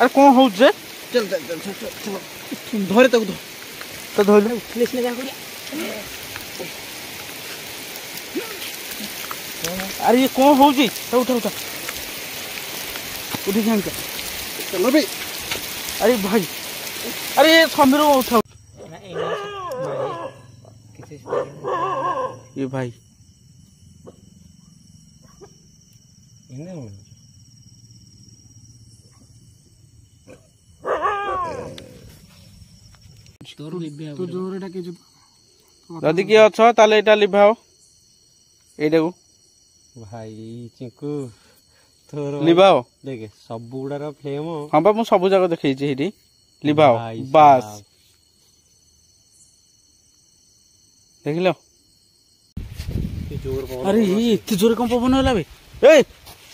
अरे कौन हो जे चल चल चल चल चल धरे तक तो धोइले पुलिस ने क्या करिया अरे ये कौन हो जी उठा उठा उठी जान चलो भाई अरे भाई अरे ये समीर उठा ये भाई तू जोर डाके जो जदि किए अछ ताले एटा लिभाओ एटा को भाई चिंकू तोर लिभाओ देखे सब गुडार फ्लेम हां बा मु सब जगह देखै छी हेटी लिभाओ बस देख लो जोर अरे ये इतनी जोर कम पवन होला बे ए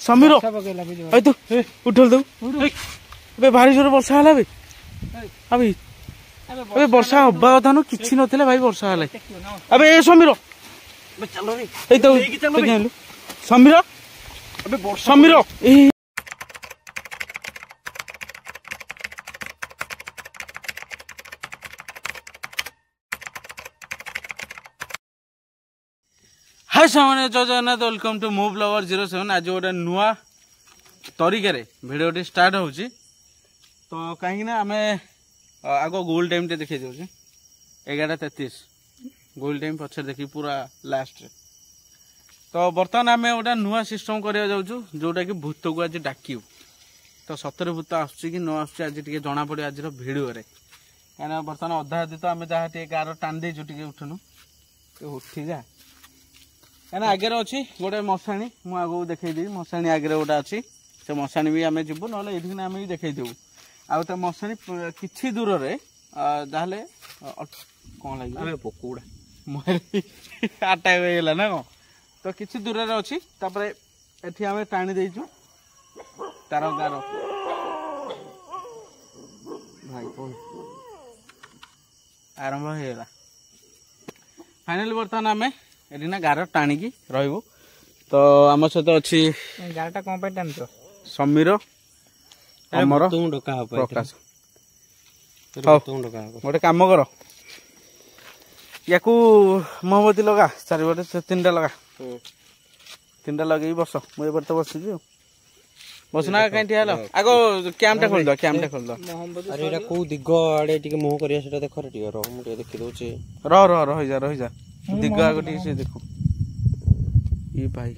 समीर ए तू उठल दो बे भारी जोर वर्षा होला बे अबे अबे वर्षा हब्बा कथा न किछि नथिले भाई वर्षा हले अबे ए समीर बे चलो रे ए तो जानलु समीर अबे समीर ए हाय सामान्य जय Jagannath welcome to move lover 07 आज गोटे नुआ तरीके भिडियो स्टार्ट होची तो कहीं ना आम आग गोल टाइम देखी दे 11:33 गोल टाइम पछे देखी पूरा लास्ट रे तो बर्तमान आम गोटे नुआ सिस्टम करा जाऊँ जोटा कि भूत को आज डाकू तो सतरे भूत आसुची कि न आसुची आज टे जना पड़े आज भिडियो कहीं बर्तमान अधा अधी तो आम जहाँ टे गार टाणी देचु टे उठुनु उठी जा कहीं आगे अच्छी गोटे मशाणी मुझे देखदेवी मशाणी आगे गोटे अच्छी से मशाणी भी आम जीवु ना ये आम भी देखदेबू आउ तो मशाणी किछि दूर रे जाले कौन लगे पकोड़ा अटैक होगा ना कौन तो किछि दूर रे अच्छी एठी आम टाणी देचु तार गार भाई कौन आरंभ होगा फाइनल बर्तमान आम ये ना गार टाणिकी रही तो आम सहित अच्छी गारटा कौन पे टाणी समीर अमर प्रकाश गोटे कम कर या मोमबती लगा चारिपटे 3टा लगा 3टा लगे बस मुझे तो बस बसना कहीं ठिया आग कैमटा खोल कैमटा खोल अरे एटा को दिग आड़े टिके मुह करिया सेटा देख रे टिके रो मु टिके देखि दोचे रही जा दिग आग टिके से देखो ये भाई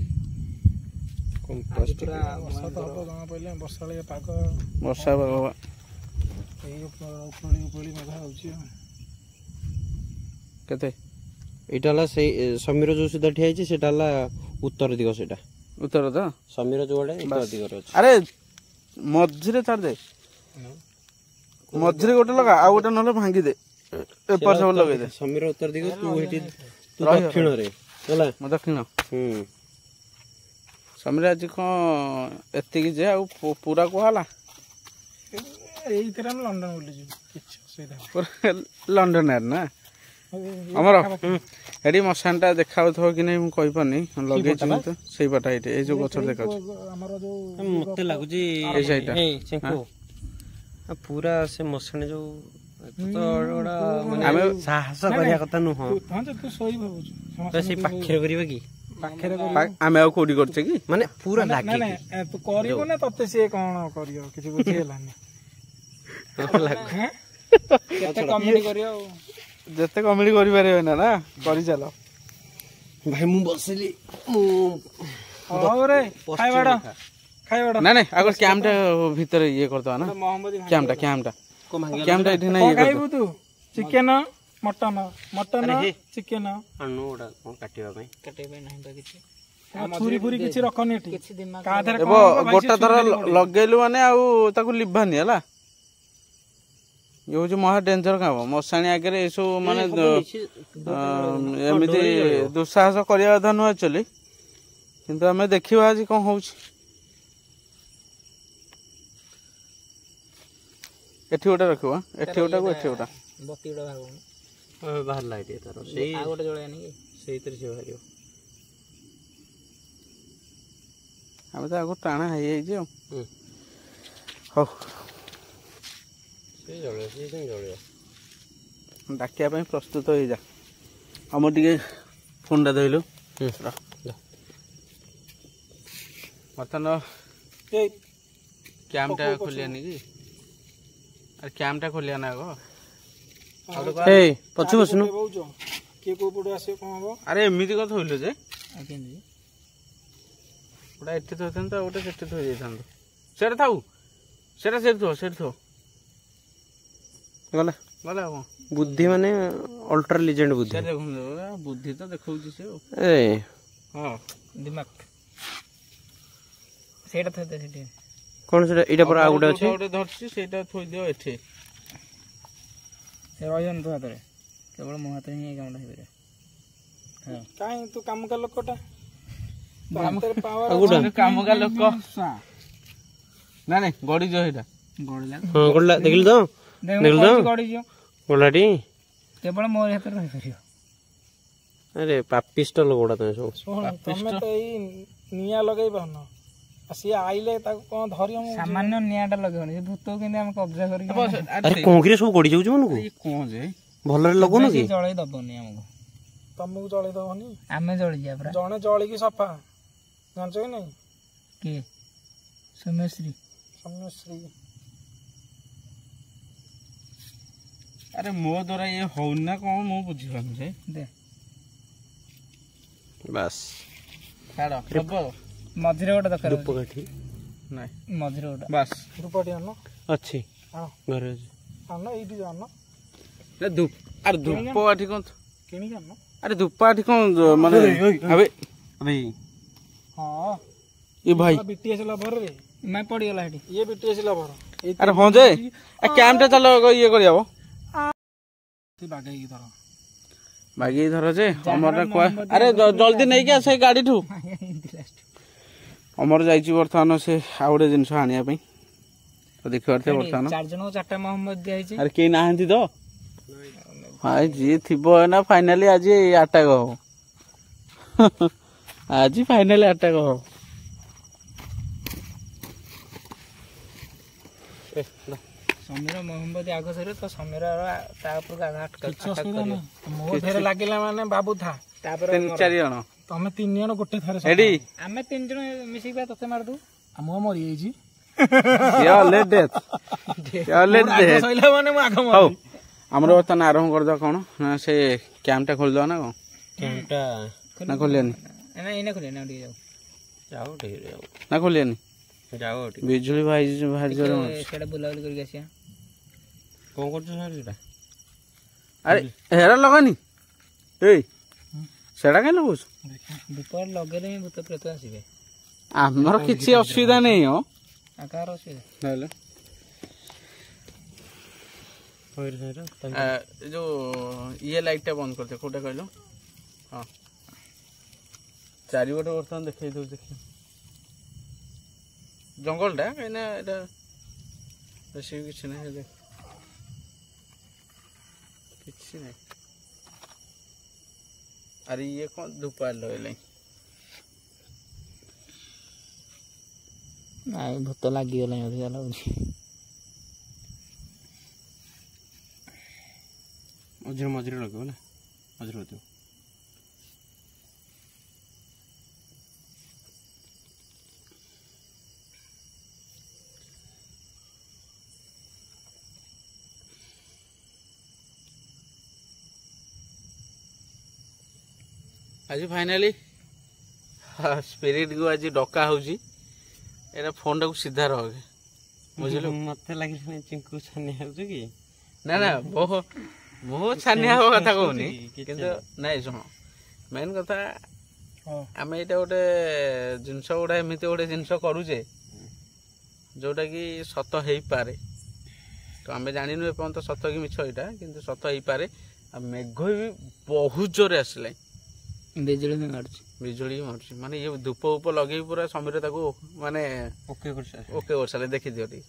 कंपास्ट वर्षा तो हम जमा पड़े वर्षा पाग वर्षा बाबा उपली मेघा होची केते एटा ला से समीर जो सीधा ठिया छै सेटा ला उत्तर दिग सेटा उत्तर तो समीर जो आड़े उत्तर दिग रे अछि अरे मझिरे छाड़ दे मझिरे गोटे लगा आ गोटे नले भांगी दे एपर सब लगे दे समीर उत्तर दिग तू हेटी तू दक्षिण रे होला म दक्षिण समीर आज कौन एतिक जे आ पूरा कहला एई तरह हम लंदन बोली जी किछ सेदा लंदन यार ना हमर एडी मशानटा देखाउथो कि नै हम कहि पानी लगे छी तो सही पटा एटे ए जो गछर देखाउ हमर जो मते लागु जी ए साइडा चेंको पूरा से मशान जो तो ओडा माने साहस करिया कथा नु हां तू सोई भाबु तो से पाखरे करबा की पाखरे आमे आ कोडी करछे की माने पूरा लागे ना तू करिवो ना तते से कोन करियो किछि बुझी हेलानी केते कमेडी करियो जते कमेडी करि पारे ना ना करि चलो भाई मु बसली ओरे खाइबाडा ना ना अगर कैमटा भीतर ये करतो ना कैमटा कैमटा इठी ना ये खाइबु तू चिकन मटन चिकन अनु ओडा कोन काटिबा नहीं तो किछि छुरी फुरी किछि रखनी एठी का धरे एबो गोटा थर लगेलु माने आउ ताकू लिभानी हला ये जो महा डेंजर काम मशाणी आगे ये माने एमती दुस्साहस करवा कथा नुह एक्चुअली किंतु आम देखा आज कौन हो एठी गोटे रखिबा एठी गोटा को एठी गोटा बत्ती गोटा भागो बाहर लाइट तार सेही आ गोटे जळानी कि सेही तरी से बाहरियो आम तो आगो टाणा हो हो ଡାକିବା ପାଇଁ ପ୍ରସ୍ତୁତ ହେଇଯା। ଆମର ଟିକେ ଫୋନ୍ଟା ଧଇଲୁ ବର୍ତ୍ତମାନ କ୍ୟାମ୍ପଟା ଖୋଲିଆନି କି ଆରେ କ୍ୟାମ୍ପଟା ଖୋଲିଆ ନା ଆଗ ପଛୁ ବସୁନୁ କିଏ କୋଉ ପଟୁ ଆସିବ କଣ ହବ? ଆରେ ଏମିତି କଥା ହଇଲୁ ଯେ ଗୋଟା ଏଠି ଥୋଇଥାନ୍ତୁ ଆଉ ଗୋଟେ ସେଠି ଥୋଇ ଦେଇଥାନ୍ତୁ। ସେଟା ଥାଉ ସେଟା ସେଠି ଥୋ ଗଲା ଗଲା ଆଉ କଣ ବୁଦ୍ଧି ମାନେ ଅଲ୍ଟ୍ରା ଲିଜେଣ୍ଡ ବୁଦ୍ଧି। ଦେଖନ୍ତୁ ବୁଦ୍ଧି ତ ଦେଖଉଛି ସେ ହଁ ଦିମାଗ ସେଇଟା ଥୋଇ ଦେ ସେଠି। କଣ ସେଟା ଏଇଟା ପରା ଆଉ ଗୋଟେ ଅଛି ଗୋଟେ ଧରିଛି ସେଇଟା ଥୋଇଦିଅ ଏଠି। ସେ ରହିବନି ତୋ ହାତରେ କେବଳ ମୋ ହାତରେ ହିଁ କାମଟା ହେଇପାରିବ। କାହିଁ ତୁ କାମକା ଲୋକଟା କାମକା ଲୋକ ନାଇଁ ଗଡିଯିବ ସେଇଟା ଗଡିଲା ଦେଖିଲୁ ତ ଗଡ଼ିଯିବ ଗଲାଟି କେବଳ ମୋ ହାତରେ ରହିପାରିବ। ଆରେ ପାପିଷ୍ଟ ଲୋକଟା ତମେ ସବୁ। ତମେ ତ ଏଇ ନିଆଁ ଲଗେଇ ପାରୁନ ସିଏ ଆଇଲେ ତାକୁ କଣ ଧରିବ? ସାମାନ୍ୟ ନିଆଁଟା ଲଗେଇବନି ସେ ଭୂତକୁ କେମିତି ଆମେ କବ୍ଜା କରିକି ଆରେ କଂକିରେ ସବୁ ଗଡି ଯାଉଛି ମନକୁ କଣ ଯେ ଭଲରେ ଲଗଉନ କି? ଜଳେଇ ଦବନି ଆମକୁ। ତମକୁ ଜଳେଇ ଦବନି ଆମେ ଜଳିଯିବା ପୁରା। ଜଣେ ଜଳିକି ସଫା ଜାଣିଛ କି ନାଇଁ? କିଏ? ସୌମ୍ୟଶ୍ରୀ। ଆରେ ମୋ ଦ୍ୱାରା ଇଏ ହଉନି ନା କଣ ମୁଁ ବୁଝିପାରୁନି ଯେ ବାସ୍ ଛାଡ଼ ହବ। ମଝିରେ ଗୋଟେ ଦରକାର ଧୂପକାଠି ନାଇଁ ମଝିରେ ଗୋଟେ ବାସ୍ ଧୂପକାଠି ଆଣ ଅଛି ଘରେ ଅଛି ଆଣ ଏଇଠି ଆଣ। ଆରେ ଧୂପକାଠି କଣ କିଣିକି ଆଣ। ଆରେ ଧୂପକାଠି କଣ ମାନେ ଆବେ ହଁ ଏ ଭାଇ ବିଟିଏସ୍ ଲଭର ରେ ନାଇଁ ପଡିଗଲା ସେଠି ଇଏ ବିଟିଏସ୍ ଲଭର। ଆରେ ହଁ ଯେ କ୍ୟାମ୍ପଟା ଚାଲ ଇଏ କରିହବ ବାଗେଇ ଧର ଯେ ଅମର ଆରେ ଜଲ୍ଦି ନେଇକି ଆସ ଗାଡିଠୁ। ଅମର ଯାଇଛି ବର୍ତ୍ତମାନ ସେ ଆଉ ଗୋଟେ ଜିନିଷ ଆଣିବା ପାଇଁ ଦେଖିପାରୁଥିବେ ବର୍ତ୍ତମାନ 4 ଜଣଙ୍କୁ 4ଟା ମହମ୍ମଦ ଦିଆହେଇଛି। ଆରେ କେହି ନାହାନ୍ତି ତ ଭାଇ ଯିଏ ଥିବ ନା ଫାଇନାଲି ଆଜି ଆଟାକ ହବ ଆଜି ଫାଇନାଲି ଆଟାକ ହବ। ସମୀର ମହମ୍ମଦ ଆଗ ସରିବ ତ ସମୀର ତା ଉପରକୁ ମୋ ଥରେ ଲାଗିଲା ମାନେ ବାବୁଥା ତାପରେ 3-4 ଜଣ ତମେ 3 ଜଣ ଗୋଟେ ଥରେ ଆମେ 3 ଜଣ ମିଶିକି ତତେ ମାରିଦବୁ ଆଉ ମୁଁ ମରିଯାଇଛି। ଆମର ବର୍ତ୍ତମାନ ଆରମ୍ଭ କରିଦବା କଣ ନା ସେ କ୍ୟାମ୍ପଟା ଖୋଲିଦବା ନା କଣ? କ୍ୟାମ୍ପଟା ନା ଖୋଲିଆନି ନା ଖୋଲିଆନି ବିଜୁଳି ଭାଇ ଭାରି ଜୋରେ ସେଟା ବୁଲାବୁଲି କରିକି ଆସିବା। କଣ କରୁଛ ସେଟା? ଆରେ ହେରା ଲଗାନି ଏଇ ସେଟା କାଇଁ ଲଗାଉଛୁ? ଧୂପ ଲଗେଇଲେ ହିଁ ଭୂତ ପ୍ରେତ ଆସିବେ। ଆମର କିଛି ଅସୁବିଧା ନାହିଁ ହଁ କାହାର ଅସୁବିଧା ଯୋଉ ଇଏ ଲାଇଟଟା ବନ୍ଦ କରିଦେ କୋଉଟା କହିଲ? ହଁ ଚାରିପଟେ ବର୍ତ୍ତମାନ ଦେଖେଇ ଦଉଛି ଦେଖି ଜଙ୍ଗଲଟା କାହିଁକିନା ଏଇଟା ବେଶୀ କିଛି ନାହିଁ ଦେଖ କିଛି ନାହିଁ। ଆରେ ଇଏ କଣ ଧୂପ ଲଗେଇଲାଣି? ନାଇଁ ଭୂତ ଲାଗିଗଲାଣି ଅଧିକା ଲାଗୁଛି। ମଝିରେ ଲଗେଇବ ନା ମଝିରେ ଲଗେଇବ। ଆଜି ଫାଇନାଲି ସ୍ପିରିଟ୍ କୁ ଆଜି ଡକା ହଉଛି। ଏଇଟା ଫୋନଟାକୁ ସିଧା ରଖେ ବୁଝିଲୁ। ମତେ ଲାଗିଲାନି ଚିଙ୍କୁ ଛାନିଆ ହଉଛୁ କି? ନା ମୁଁ ଛାନିଆ ହବା କଥା କହୁନି କିନ୍ତୁ ନାଇଁ ଶୁଣ ମେନ୍ କଥା ଆମେ ଏଇଟା ଗୋଟେ ଜିନିଷ ଗୁଡା ଏମିତି ଗୋଟେ ଜିନିଷ କରୁଛେ ଯୋଉଟା କି ସତ ହେଇପାରେ। ତ ଆମେ ଜାଣିନୁ ଏପର୍ଯ୍ୟନ୍ତ ସତ କି ମିଛ ଏଇଟା କିନ୍ତୁ ସତ ହେଇପାରେ। ଆଉ ମେଘ ବି ବହୁତ ଜୋରେ ଆସିଲାଣି ବିଜୁଳି ମାରୁଛି ମାନେ ଇଏ ଧୂପ ଉପ ଲଗେଇ ପୁରା ସମୀର ତାକୁ ମାନେ ଓକେ କରିସାରିଲେ ଦେଖିଦିଅ ଟିକେ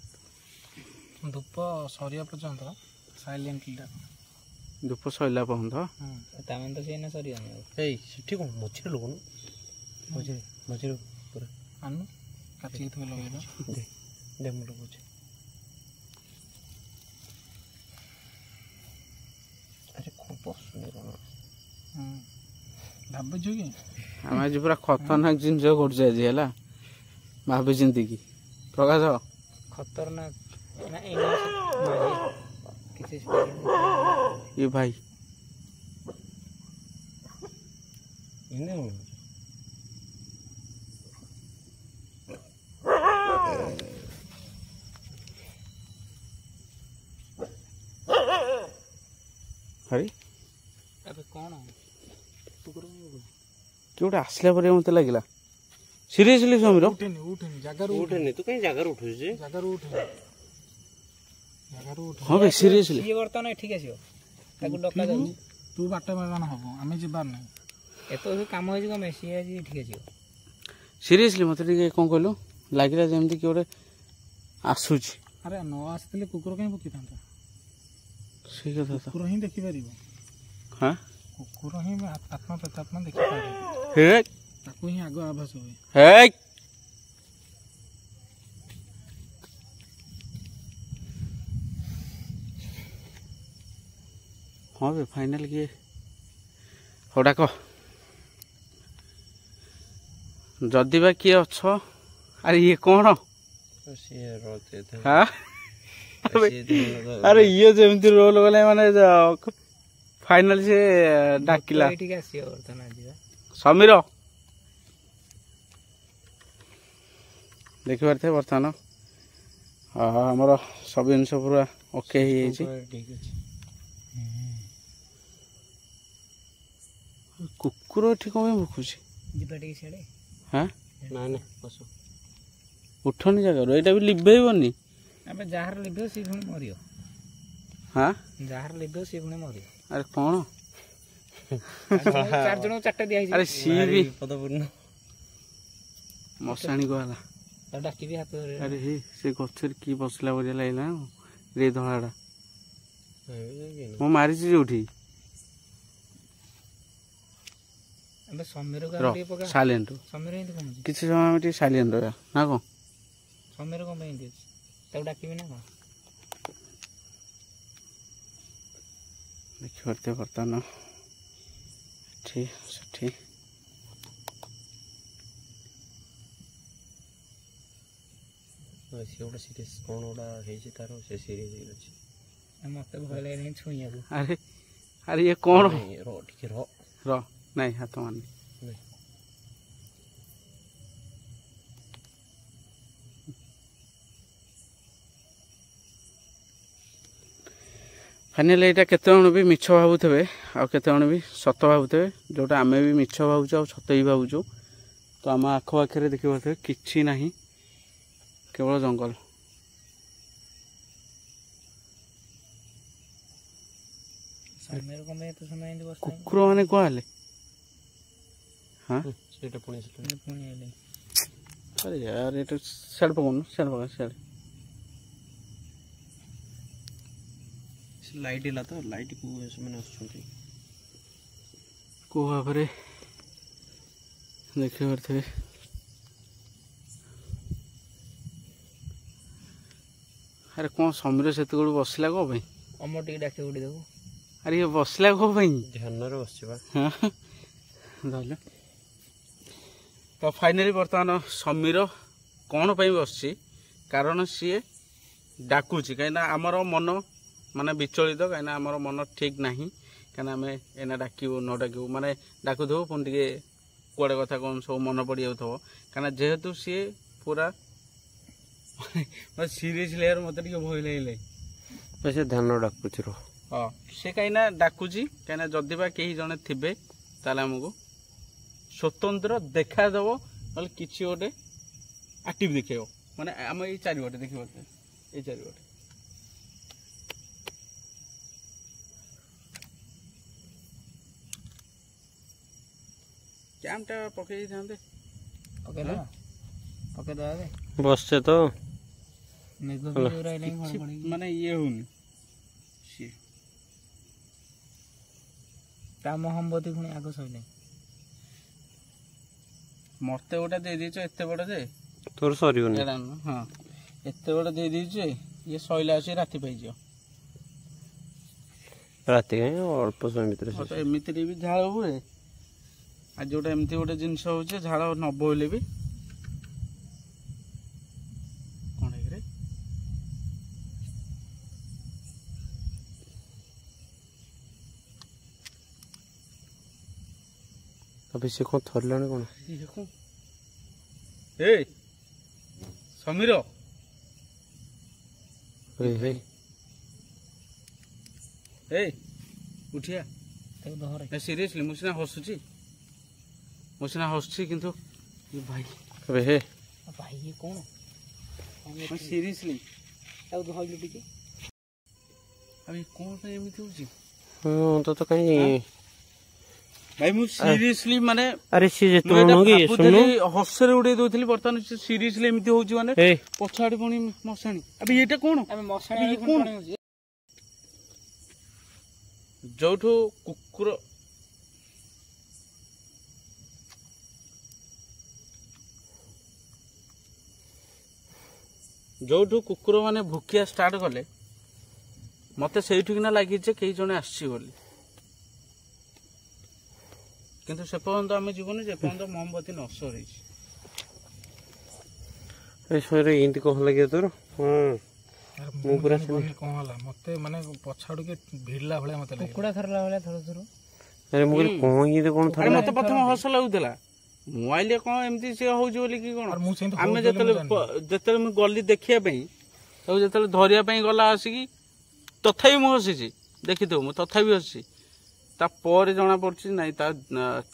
ଧୂପ ସରିବା ପର୍ଯ୍ୟନ୍ତ ସାଇଲେଣ୍ଟଲି ଧୂପ ସରିଲା ପର୍ଯ୍ୟନ୍ତ ତାମାନେ ତ ସେଇନା ସରିବନି। ଏଇ ସେଠି କଣ ମଝିରେ ଲଗଉନ ମଝିରେ ପୁରା ଆନୁ କାଟିକି ତମେ ଲଗେଇଲ ଦେ ମୁଁ ଲଗଉଛି। ଭାବୁଛୁ କି ଆମେ ଆଜି ପୁରା ଖତରନାକ ଜିନିଷ କରୁଛେ ଆଜି ହେଲା ଭାବି ଚିନ୍ତିକି ପ୍ରକାଶ ଖତରନାକ ଏ ଭାଇ ଭାଇ ଏବେ କ'ଣ କିଏ ଗୋଟେ ଆସିଲା ପରେ ମତେ ଲାଗିଲା ସିରିୟସଲି ସମୀର ଉଠେନି ଜାଗାରୁ ଉଠେନି ତୁ କାଇଁ ଜାଗାରୁ ଉଠୁଛୁ ଜାଗାରୁ ଉଠେନି ହଁ ଭାଇ ସିରିୟସଲି ଇଏ ବର୍ତ୍ତମାନ ଏଠିକି ଆସିବ ତାକୁ ଡକା ଯାଉଛି ତୁ ବାଟ ବାଗାନ ହବ ଆମେ ଯିବାର ନାହିଁ ଏତ କାମ ହେଇଯିବ ମେସି ଆଜି ଏଠିକି ଆସିବ ସିରିୟସଲି ମତେ ଟିକେ କ'ଣ କହିଲୁ ଲାଗିଲା ଯେମିତି କି ଗୋଟେ ଆସୁଛି ଆରେ ନ ଆସିଥିଲେ କୁକୁର କାହିଁ ପକେଇଥାନ୍ତା ସେଇ କଥା ତ କୁକୁର ହିଁ ଦେଖିପାରିବ ହଁ କୁକୁର ହିଁ ଆତ୍ମା ପ୍ରେତାତ୍ମା ଦେଖିପାରିବ ହେ ତାକୁ ହିଁ ଆଗ ଆଭାସ ହୁଏ ହେ ହଁ ବେ ଫାଇନାଲ କିଏ ହଉ ଡାକ ଯଦି ବା କିଏ ଅଛ ଆରେ ଇଏ କ'ଣ ଆରେ ଇଏ ଯେମିତି ରୋଲ ଗଲେ ମାନେ ଫାଇନାଲ ସେ ଡାକିଲା ସମୀର ଦେଖିପାରୁଥିବେ ବର୍ତ୍ତମାନ ଆମର ସବୁ ଜିନିଷ ପୁରା ଓକେ ହେଇଯାଇଛି କୁକୁର ଏଠି କ'ଣ ପାଇଁ ଭୁକୁଛି ହଁ ଉଠନି ଜାଗାରୁ ଏଇଟା ବି ଲିଭେଇବନି ଏବେ ଯାହାର ଲିଭିବ ସେ ପୁଣି ମରିବ ହଁ ଯାହାର ଲିଭିବ ସେ ପୁଣି ମରିବ ଆରେ କ'ଣ 4 ଜଣଙ୍କୁ 4ଟା ଦିଆହେଇଛି ଆରେ ସିଏ ବି ମଶାଣି ଗଲା ଡାକିବି ହାତ ଧରି ଆରେ ହେ ସେ ଗଛରେ କି ବସିଲା ଭଳିଆ ଲାଗିଲା ରେ ଧଳାଟା ମୁଁ ମାରିଛି ଯୋଉଠି ଏବେ ସମୀର ସାଇଲେଣ୍ଟ ସମୀର ଏମିତି କଣ କିଛି ସମୟ ଆମେ ଟିକେ ସାଇଲେଣ୍ଟ ରହିବା ନା କ'ଣ ସମୀର କ'ଣ ପାଇଁ ଏମିତି ଅଛି ତାକୁ ଡାକିବି ନା କ'ଣ ଦେଖିପାରୁଥିବେ ବର୍ତ୍ତମାନ ଏଠି ସେଠି ସିଏ ଗୋଟେ ସିରିୟସ୍ କ'ଣ ଗୋଟେ ହେଇଛି ତାର ସେ ସିରିୟସ୍ ହେଇଛି ମତେ ଭୟ ଲାଗିଲାନି ଛୁଇଁବାକୁ ଆରେ ଆରେ ଇଏ କ'ଣ ଟିକେ ର ନାଇଁ ହାତ ମାନି ଫାଇନାଲି ଏଇଟା କେତେଜଣ ବି ମିଛ ଭାବୁଥିବେ ଆଉ କେତେଜଣ ବି ସତ ଭାବୁଥିବେ ଯେଉଁଟା ଆମେ ବି ମିଛ ଭାବୁଛୁ ଆଉ ସତ ବି ଭାବୁଛୁ ତ ଆମ ଆଖପାଖରେ ଦେଖିପାରୁଥିବେ କିଛି ନାହିଁ କେବଳ ଜଙ୍ଗଲ କୁକୁର ମାନେ କୁଆ ହେଲେ ହଁ ସେଇଟା ପୁଣି ଆରେ ୟାର ଏଇଟା ସିଆଡ଼େ ପକାଉନୁ ସିଆଡ଼େ ପକା ସିଆଡ଼େ ଲାଇଟ୍ ହେଲା ତ ଲାଇଟ୍କୁ ସେମାନେ ଆସୁଛନ୍ତି କେଉଁ ଭାବରେ ଦେଖିପାରୁଥିବେ ଆରେ କ'ଣ ସମୀର ସେତେବେଳୁ ବସିଲା କ'ଣ ପାଇଁ ଅମର ଟିକେ ଡାକି ଉଠି ଦେବୁ ଆରେ ଇଏ ବସିଲା କ'ଣ ପାଇଁ ଧ୍ୟାନରେ ବସିବା ଧରିଲ ତ ଫାଇନାଲି ବର୍ତ୍ତମାନ ସମୀର କ'ଣ ପାଇଁ ବସିଛି କାରଣ ସିଏ ଡାକୁଛି କାହିଁକିନା ଆମର ମନ ମାନେ ବିଚଳିତ କାହିଁକିନା ଆମର ମନ ଠିକ୍ ନାହିଁ କାହିଁକିନା ଆମେ ଏଇନା ଡାକିବୁ ନ ଡାକିବୁ ମାନେ ଡାକୁଥିବୁ ପୁଣି ଟିକେ କୁଆଡ଼େ କଥା କ'ଣ ସବୁ ମନେ ପଡ଼ିଯାଉଥିବ କାହିଁକିନା ଯେହେତୁ ସିଏ ପୁରା ସିରିୟସ୍ ଲେୟାର ମୋତେ ଟିକେ ଭୟ ଲାଗିଲା ସେ ଧ୍ୟାନ ଡାକୁଛି ର ହଁ ସେ କାହିଁକିନା ଡାକୁଛି କାହିଁକିନା ଯଦି ବା କେହି ଜଣେ ଥିବେ ତାହେଲେ ଆମକୁ ସ୍ୱତନ୍ତ୍ର ଦେଖାଦେବ ନହେଲେ କିଛି ଗୋଟେ ଆକ୍ଟିଭ୍ ଦେଖେଇବ ମାନେ ଆମ ଏଇ ଚାରିପଟେ ଦେଖିପାରୁଥିବେ ଏଇ ଚାରିପଟେ କ୍ୟାମ୍ପଟା ପକେଇ ଦେଇଥାନ୍ତେ ପକେଇଦେବା ବସছে ତ ମାନେ ଇଏ ହଉନି ସିଏ ତା ମହମବତୀ ପୁଣି ଆଗ ସଇଲାଣି ମତେ ଗୋଟେ ଦେଇଦେଇଛ ଏତେ ବଡ଼ ଯେ ତୋର ସରିବନି ହଁ ଏତେ ବଡ଼ ଦେଇଦେଇଛୁ ଯେ ଇଏ ସଇଲା ଅଛି ରାତି ପାଇଯିବ ରାତି କାହିଁ ଅଳ୍ପ ସମୟ ଭିତରେ ଏମିତିରେ ବି ଝାଳ ହୁଏ आज गोटे एमती गोटे जिनस हो झाड़ न बोले भी कौन है अभी से कौन थरलाने कौन ए समीर ए उठिया सीरियसली मुझे हसुची मुझे हसुची किंतु भाई अबे हे भाई ये कौन सीरियसली अब धइलु टिके अबे कौन पे एमिति होची हां तो कहीं भाई मु सीरियसली माने अरे सी जे तू नगी सुनो हसरे उडे दोथली बर्तन सीरियसली एमिति होची माने पछाडी पणी मसाणी अबे एटा कोन अबे मसाणी कोन होची जोठो कुकुर जोठो कुकुर माने भूखिया स्टार्ट कले मते सेठु किना लागि जे केई जने आछि बोली किंतु से पर्यंत आमे जीवन जे पर्यंत मोमबत्ती न सरी ए सरे इंति कोन लागि तोर मु पूरा कोन हला मते माने पछाडू के भिड़ला भले मते लागि कुकुडा थरला भले थर अरे मु कोन ये कोन थर मते प्रथम हस लागुतला मोबाइल कोन एमती से होउ जोली की कोन आमे जतले मु गली देखिया पई तो जतले धरिया पई गला आसी तथापि मु हसी देखि दो मु तथापि हसी ता पर जना पड़छि नाही ता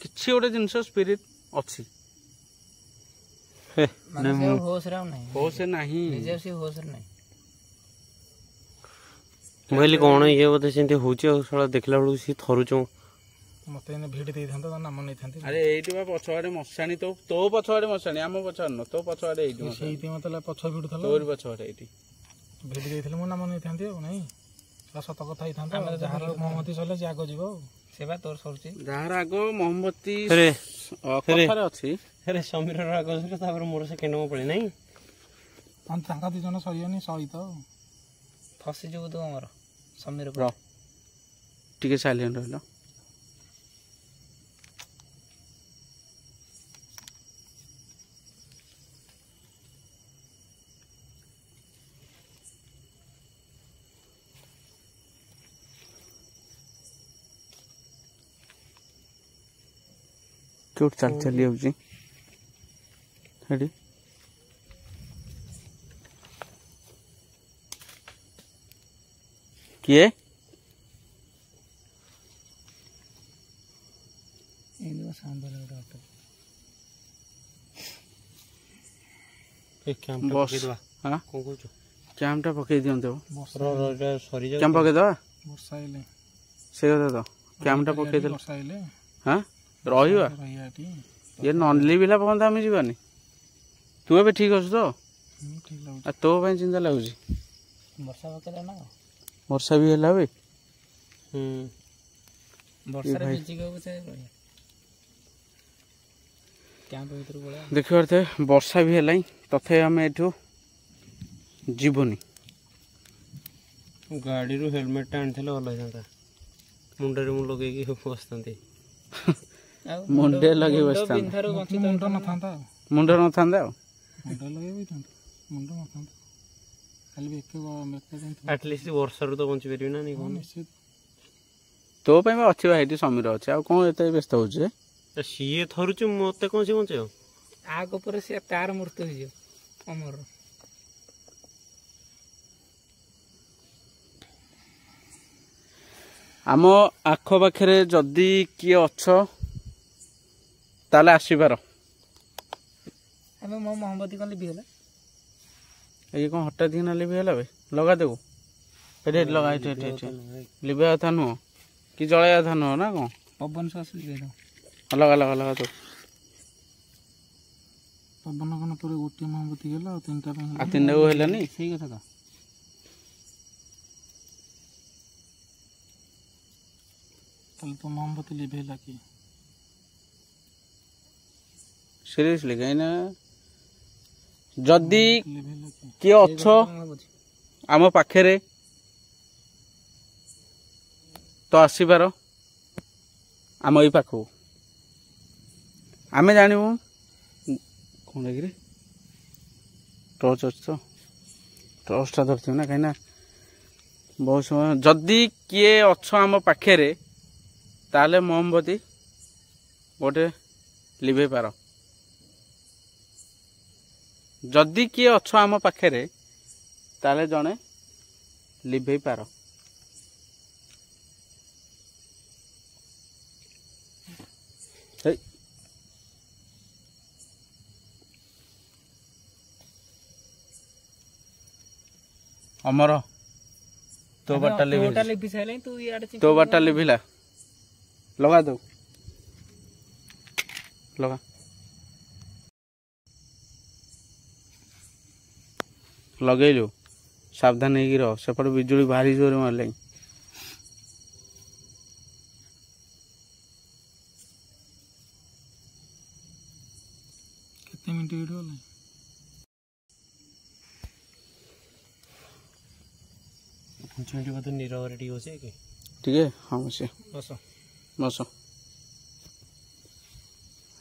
किछि ओटे जिंस स्पिरिट अछि माने होश राव नाही होश नाही निजे से होश नाही मोबाइल कोन ये बोते सेंते होछि साला देखला बळु सी थरुचो मते ने भीड़ दे थांता नाम नै थांती अरे एइटी बा पछवाडे मसाणी तो पछवाडे मसाणी आम पछवाड न तो पछवाडे एइटी सेइती मतला पछ भीड़ थला तोर पछवाडे एइटी भीड़ देथिले मो नाम नै थांती हो नै सत कथा ही थांता जहार मोहम्मती सले जे आगो जीवो सेबा तोर सरची जहार आगो मोहम्मती अरे कथारे अछि अरे समीर आगो से तापर मोर से केनो पड़े नै हम थांका दि जन सरियनी सहित फसी जो तो हमर समीर रो टिके साइलेंट रहलो क्यों चल चली होजी हेडी किए एनो सांबल डॉक्टर ए कैम पके दवा हां कोन कहू कैम टा पके दियंतो रो सरी जा कैम पके दवा वर्षा आइले से तो कैम टा पके दे वर्षा आइले हां रहिबा ये ननली बिला पहुंता हमें जीवानी तू ए ठीक अछ तो ठीक लागु आ तो पे चिंता लागुची वर्षा पकेला ना वर्षा भी हैला बे वर्षा रे बिजी गयो से कैंप भीतर बोला देखिबार थे वर्षा भी हैलाई तथे हमें एठो जीवनी गाड़ी रो हेलमेट आनथले होला जाता मुंडे रे मु लगे की बसतंती मुंडे लगे बसता मुंड न थांता मुंड न थांदा मुंड लगे भी थांता मुंड न थांता खाली बेके एटलीस्ट वर्षा रो तो बंची परिबे ना नहीं कोन तो पे अच्छी भाई समीर अच्छे आ कौन एत व्यस्त हो सीए थरुच मत कौन से बचे आग पर से तार मृत्यु हो अमर आम आख पाखे जदि किए अच्छ ताले आसीबार मो मोहम्मती कौन लिपि है ये कौन हटात कि लिपि है बे लगा देव ये लगा लिपा कथा नुह कि जलाया कथा नुह ना कौन पवन सस लगा लगा लगा तो पवन कौन तोर गोटे मोहम्मती गला तीनटा तीनटा को हेलानी सही कथा का तल तो मोहम्मती लिपि है कि सीरियसली कहीं ना जदि किए अच्छ आम पाखे तो आसीबार आम ई पाख आमे जानू कौन कि टर्च अच्छी तो टर्चटा धरती ना कहीं बहुत समय जदि किए अच्छ आम पाखे ताले मोमबती गोटे लिभे पार जदि किए अच्छ आम पाखे ताले जड़े लिभे पार अमर तो बाटा लिभि तो बाटा लिभिला लगा दो लगा लगेलु सावधान हो सेपटे बिजुली भारी जोर मारे केते मिनिट वीडियो होला ठीक है हाँ बस बस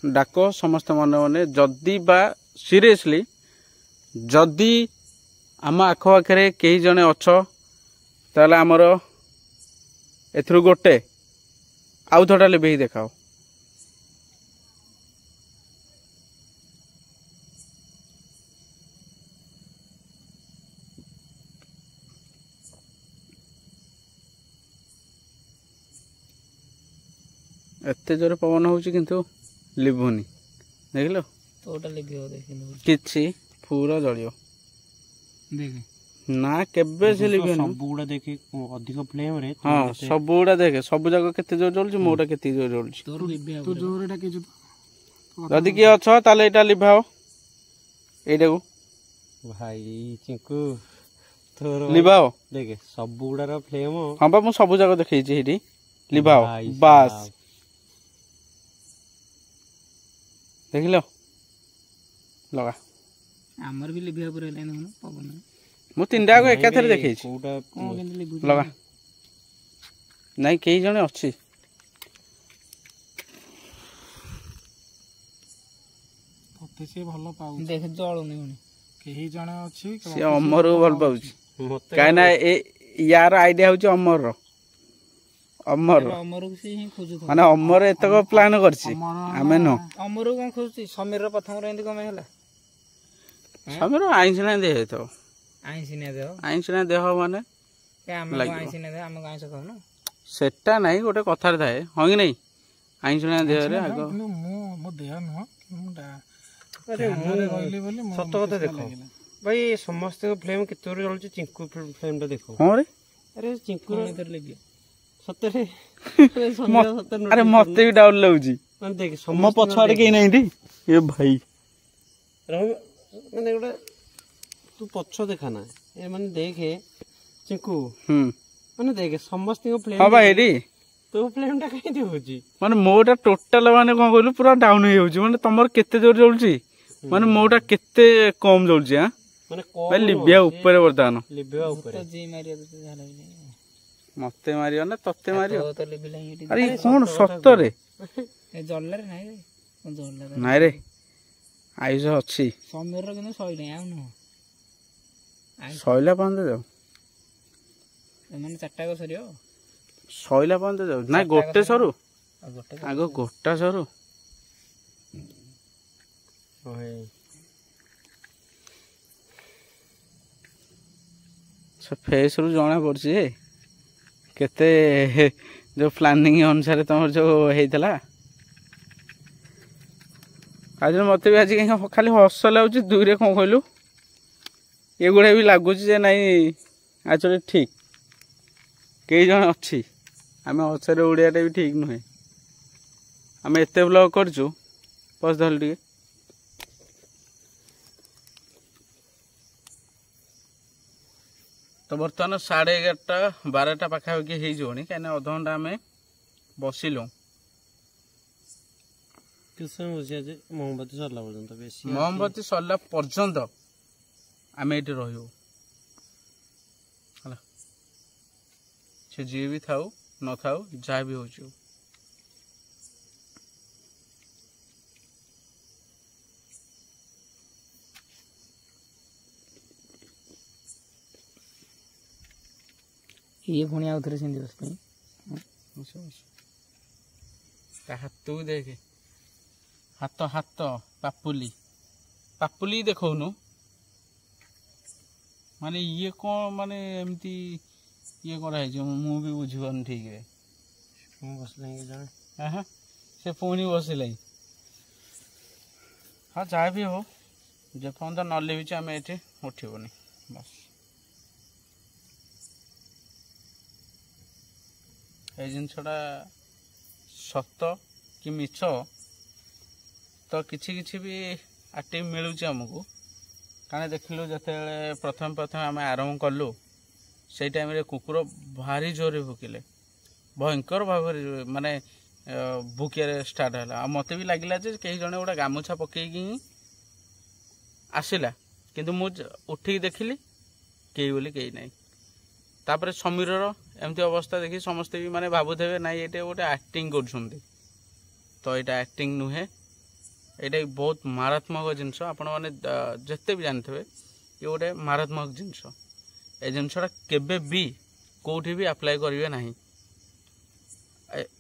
डाक समस्त मन मन जदि बा सीरियसली जदि आम आखपाखे कई जने अच्छ ताले आमर एथरु गोटे आउ थोड़ा लिभे देखाओ एते जोर पवन होची किंतु लिभुनी देखलो तोटा लिभियो देखिनो किछि पूरा जळियो देख ना केबे से लिभियो सब गुडा देखि अधिक फ्लेम रे हां सब गुडा देखे सब जगह केते जोर जळुची मोटा केते जोर जळुची तोर लिभिया तो जोर एटा केजु जदि के अछ ताले एटा लिभाओ एटा को भाई चिंकू तोर लिभाओ देखे सब गुडा रो फ्लेम हां बा मु सब जगह देखैछि हेडी लिभाओ बस देखिलो लगा हमर भी लिभिया पुरे लाइन होनो पवन मु तीनटा को एका थरे देखैछि कोटा लगा नहीं कई जने अछि तते से भलो पाउ देख जळुनी होनी कई जने अछि से अमर को भल पाउछि काहे ना ए यार आईडिया होछि अमर रो अमर अमर से ही खोजु माने अमर एतक प्लान करछि आमे न अमर कोन खोजछि समीर रो प्रथम रो एंदी कमे हला समीर आइंसिना दे तो आइंसिना देह माने के हम आइंसिना दे हम आइंस खाउ न सेटा नाही गोटे कथार थाए हो कि नहीं आइंसिना देह रे आगो मो देह न मुडा अरे सत कथा देखो भाई समस्त फ्लेम केते रे जळुछि चिंकू फ्लेम टा देखो हां रे अरे चिंकू इधर ले सतरे अरे मते भी डाउट लाउजी माने देख मो पछाड़ के नहीं दी ए भाई माने गोटे तू पछ देखा ना ए माने देखे चिंकू माने देखे समस्त फ्लेम हां भाई रे तो फ्लेम टा कहीं होजी माने मोटा टोटल माने कोन कहलु पूरा डाउन हो होजी माने तमर केते जोर जळुची माने मोटा केते कम जळुची हां माने भाई लिबिया ऊपर वर्तमान लिबिया ऊपर तो जी मारिया तो झाला मते मारियो ना तते मारियो तो लिबिला ही अरे कोन सत्तरे ए जल्लर नाही रे कोन जल्लर नाही रे आयुष अछि समीर रो किनु सही नाही आउ न सइला पांदे जाओ माने चारटा को सरियो सइला पांदे जाओ ना गोटे सरू आगो गोटा सरू ओए से फेस रु जणा पड़छि केते जो प्लानिंग अनुसार तुम जो हेतला आज मत भी आज खाली हस लगुच दुईरे कौन कहलु ये गुड़ा भी लगुच नहीं एक्चुअली ठीक कई जन अच्छी आम हसरे उड़ियाटा भी ठीक नुहे आम एत ब्लॉग करचु बस धल टे तो बर्तमान 11:30 12टा पाखापाखि होनी कहीं अधघंटा आम बसिलु मोमबत्ती सरला पर्यंत बेसी मोमबत्ती सरला पर्यंत आम ये रही से जी भी थाऊ न थाऊ जहाँ भी हो ये पुणी आउ थे सेमती बस हाथ देखे हाथ हाथ पापुली पापुली देखौनु माने ये कौन माने एमती ये करा है जो मु भी बुझिबन ठीक है बसले जाने हां से पुणी बसिले हाँ जहाँ भी हो जे पर्यंत न लिविचे आम ये उठबनी बस ये जिनसटा सत कि मिछ तो किछि किछि भी आक्टिव मिलूँ आमको कारण देखिलु जिते प्रथम प्रथम आम आरंभ कलु से टाइम रे कुकुर भारी जोरे भुकिले भयंकर भाव माने भुकिया स्टार्ट है मत भी लगे जे कई जने गोटे गामुछा पकईकि आसला किंतु मु उठिक देखिली कई बोली कई ना तापर समीर एमती अवस्था देखी समस्ते भी माने भावुथे ना ये गोटे एक्टिंग कर तो यहाँ एक्टिंग नुहे ये बहुत मारात्मक जिनस आपण मैंने जिते भी जानते ये गोटे मारात्मक जिनस ए जिनसटा केबे भी कौटी भी अप्लाई करेंगे ना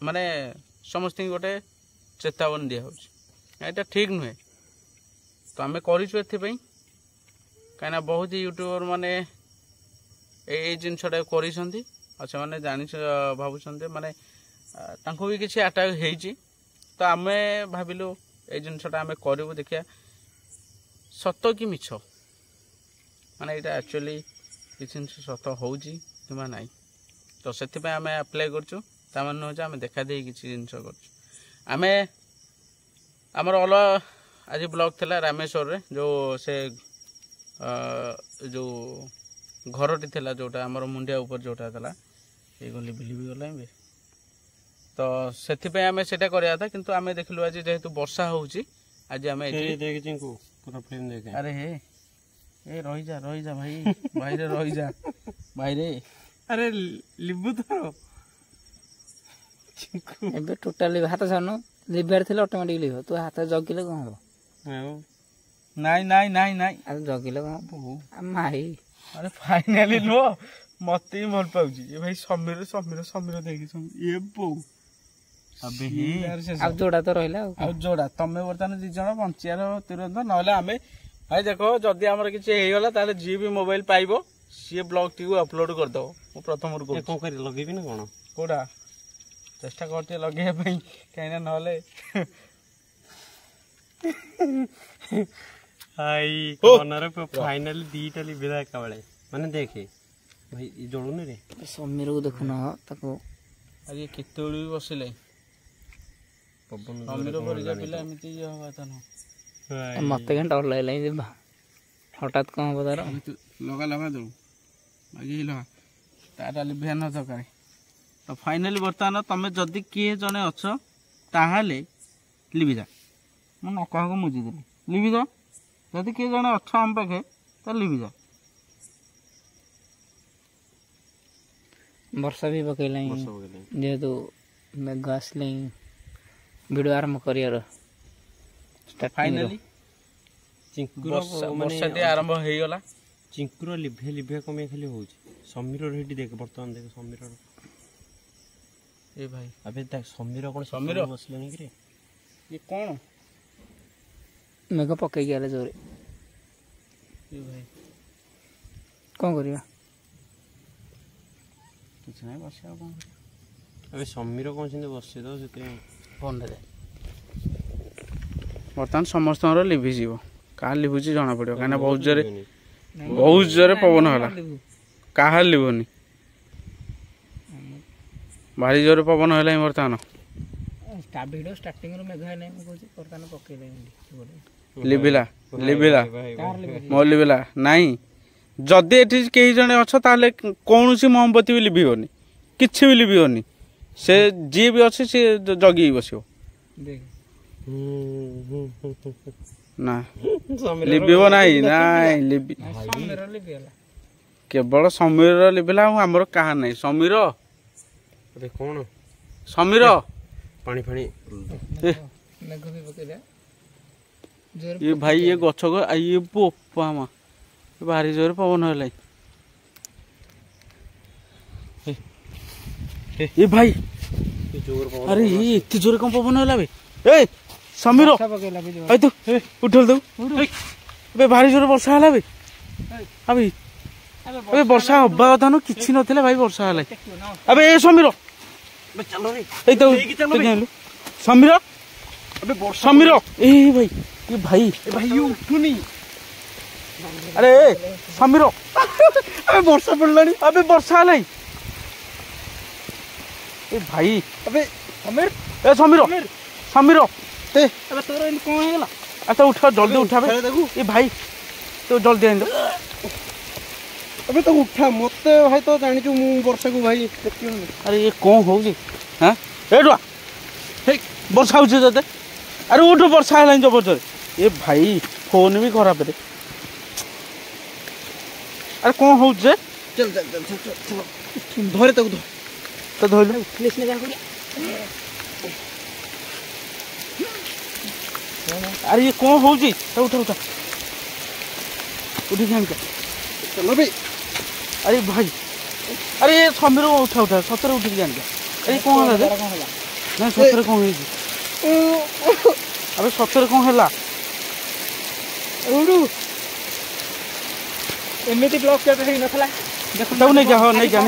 माने समस्त गोटे चेतावनी दिया यहाँ ठीक नुहे तो आम करूँ कहीं बहुत यूट्यूबर माने ये जिनसटा कर जानी भावुं माने भी किसी अटैक होती तो आम भाविलु ये जिनसटा आम करूँ देखिया सत कि मिछ माने यहाँ एक्चुअली किसी जिन सत होगी ना तो से आम अप्लाई करूँ तामान नुहे आम देखा दे किसी जिन करें आमर अल आज ब्लॉग थिला रामेश्वर रे जो से जो घरटी थिला जोटा आमर मुंडिया ऊपर जोटा थिला ये गली बिली भी गला तो से आम सेटा करिया था किंतु आम देखलु आज जेहेतु वर्षा होउची आज आम देख चिंकू पूरा फिल्म देखे अरे हे ए रही जा भाई भाई रे रही जा भाई रे अरे लिबू तो एबे टोटली हाथ छानु लिवर थिले ऑटोमेटिक लिव तू हाथ जगिले कोन हो नाई नाई नाई नाई आ जगिले कोन माई अरे फाइनली लो मते ही मन पाउजी ए भाई समीर समीर समीर देखि ये बो अबे ही अब जोड़ा तो रहला अब जोड़ा तमे वर्तमान दि जण बंचियार तुरंत नहले आमे भाई देखो जदि हमर किछ हे गेला ताले जी भी मोबाइल पाइबो सी ब्लॉग टी को अपलोड कर दो मु प्रथम को कोन करी लगेबी ना कोन कोडा चेष्टा करते लगे कहीं ना फाइनली दीटा लिबिला एका बेले माने देखे भाई जोड़ुनी रे समीर को देखु ना ताको आज केते भी बसिले पवन समीर परिजा पिला एमिति ये होगा त न मते घंटा डर लागले जे हठात कौन हो तार लगा लगा दो आगे लगा तारा लिबिया न दरकार तो फाइनली बर्तमान तुम जदि किए जड़े अच्छ ताहले लिविजा मु न कह मुझीदेली लिविजा जदि किए जड़े अच्छ आम पाखे तो लिविजा वर्षा भी पकईला जेहेतु मेघ आसले वीडियो आरंभ कर फाइनली वर्षा आरंभ हो गला चिंकुर लिभे लिभे कमे खाली हो समीर रेडी देख बर्तमान देख समीर ए भाई अबे देख समीर कोन समीर बसलेनी कि रे ये कौन मेघ पकई गले जोरे ए भाई कौन करिया कुछ नहीं बस कौन अबे समीर कोन सिंदे बसছে तो सेते फोन दे बर्तमान समस्त लिभि जीव का लिभुची जना पड़ो कहीं बहुत जोरे पवन होला कहा लिभुनी भारी जोरे पवन है बर्तमान वीडियो स्टार्टिंग रो मेघ नै म कहू बर्तमान पकईले लिबिला लिबिला मो लिबिला नहीं जदि एठी कई जने अच्छ ताले कौनसी मोमबत्ती भी लिभिबनी किछि भी लिभिबनी से जी भी अच्छे सी जगी बसियो ना लिबिब नहीं नाई लिबि केवल समीर लिबिला हमर कहा नहीं समीर अबे कौन समीर पानी पानी मेघ भी पकईला ये भाई ये गछ को ये बोपा मा भारी जोर पवन है ए भाई अरे ये इतनी जोर कम पवन होला बे ए समीर ए तू उठल दो अबे भारी जोर वर्षा होला बे अबे अबे वर्षा हब्बा कथा न किछि नथिला भाई वर्षा होला अबे ए समीर चलो रे ए तो समीर अबे समीर ए भाई उठुनी अरे समीर अबे वर्षा पड़लानी अबे वर्षा हलाई ए भाई अबे समीर ए समीर समीर ते अबे तोर इन कोन हेला अच्छा उठा जल्दी उठा बे ए भाई तो जल्दी आइन अबे तो उठा मते भाई तो जानि छु मु वर्षा को भाई अरे ये कौन हो जी हां एडवा हे वर्षा हो जते अरे उठ वर्षा हलाई जबरदस्त ए भाई फोन भी खराब रे अरे कौन हो जे चल चल चल चल धरे तक तो धोइल पुलिस ने जा करिया अरे ये कौन हो जी तो उठा उठा उठी जान के चलो बे अरे भाई अरे ये समीर उठा उठा सतरे उठी जान के अरे कौन होला रे ना सतरे कौन है जी अबे सतरे कौन हैला उडू एमिति ब्लॉक करते ही नथला देखो नहीं क्या हो नहीं क्या